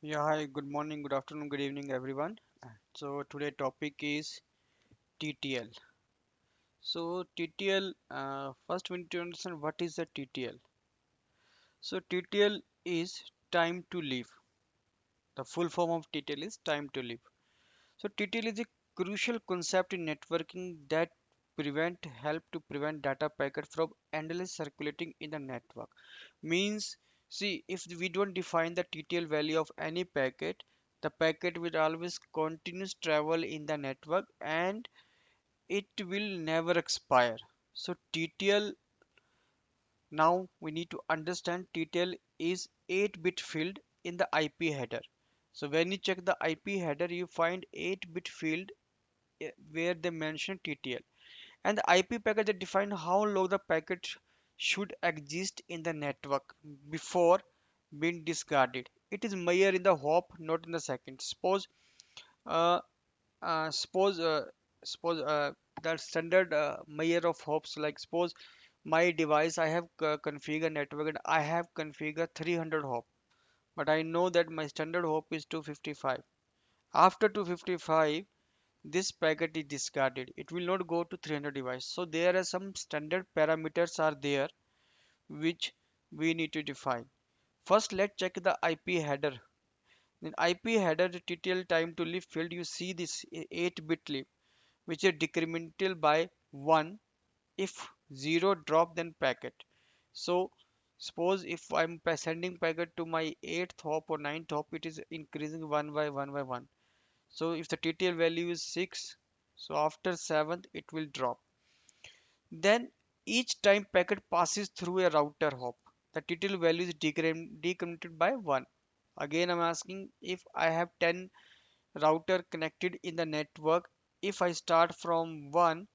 Yeah, hi, good morning, good afternoon, good evening, everyone. So today topic is TTL. So TTL, first we need to understand what is the TTL. So TTL is time to live. The full form of TTL is time to live. So TTL is a crucial concept in networking that help to prevent data packet from endlessly circulating in the network. Means, see, if we don't define the TTL value of any packet, the packet will always continuous travel in the network and it will never expire. So TTL, now we need to understand TTL is 8-bit field in the IP header. So when you check the IP header, you find 8-bit field where they mention TTL. And the IP packet that define how long the packet should exist in the network before being discarded. It is measured in the hop, not in the second. Uh, uh, suppose, uh, suppose the standard measure of hops. Like suppose my device, I have configured network and I have configured 300 hop, but I know that my standard hop is 255. After 255, this packet is discarded. It will not go to 300 device. So there are some standard parameters are there which we need to define. First, let's check the IP header. In IP header, the TTL time to live field, you see this 8-bit live, which is decremental by 1. If 0 drop, then packet. So suppose if I'm sending packet to my 8th hop or 9th hop, it is increasing 1 by 1 by 1. So if the TTL value is 6, so after 7th it will drop. Then each time packet passes through a router hop, the TTL value is decremented by 1. Again, I'm asking if I have 10 router connected in the network. If I start from 1,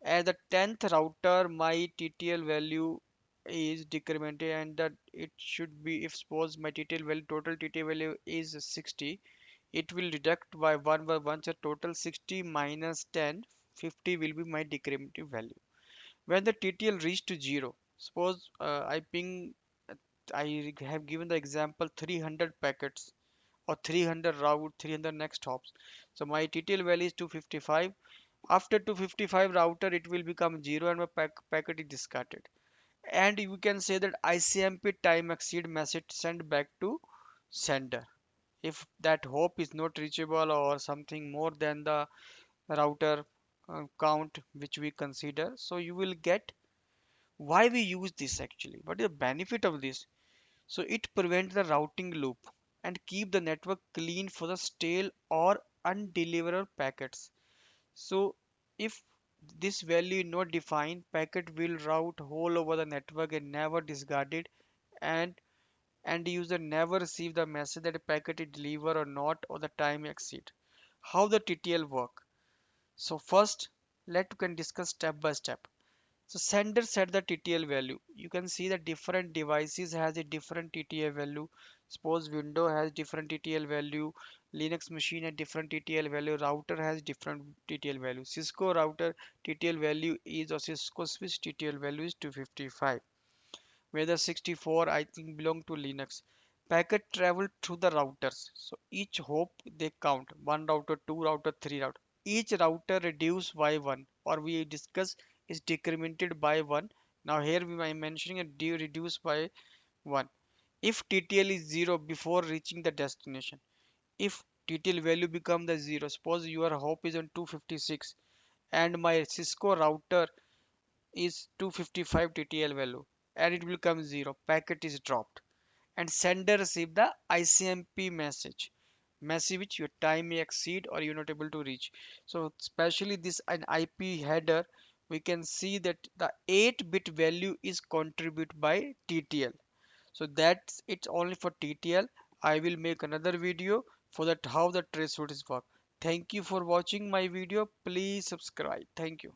at the 10th router my TTL value is decremented, and that it should be, if suppose my TTL value, total TTL value is 60, it will deduct by 1 by 1. So total 60 minus 10, 50 will be my decremental value. When the TTL reach to 0, suppose I have given the example 300 packets or 300 route, 300 next hops. So my TTL value is 255. After 255 router, it will become 0 and my packet is discarded. And you can say that ICMP time exceed message sent back to sender. If that hop is not reachable or something more than the router count which we consider, so you will get. Why we use this actually, what is the benefit of this? So it prevents the routing loop and keep the network clean for the stale or undeliverable packets. So if this value is not defined, packet will route all over the network and never discarded, and end user never receive the message that a packet is delivered or not, or the time exceed. How the TTL work? So first, let we can discuss step by step. So sender set the TTL value. You can see that different devices has a different TTL value. Suppose Windows has different TTL value, Linux machine has different TTL value, router has different TTL value. Cisco router TTL value is, or Cisco switch TTL value is 255. Whether 64, I think, belong to Linux. Packet travel through the routers. So each hop they count. One router, two router, three router. Each router reduced by one, or we discuss is decremented by one. Now here we are mentioning a reduced by one. If TTL is zero before reaching the destination. If TTL value become the zero, suppose your hop is on 256 and my Cisco router is 255 TTL value, and it will come 0, packet is dropped, and sender receive the ICMP message which your time may exceed or you're not able to reach. So especially this an IP header, we can see that the 8-bit value is contributed by TTL. So that's it's only for TTL. I will make another video for that how the traceroute is work. Thank you for watching my video. Please subscribe. Thank you.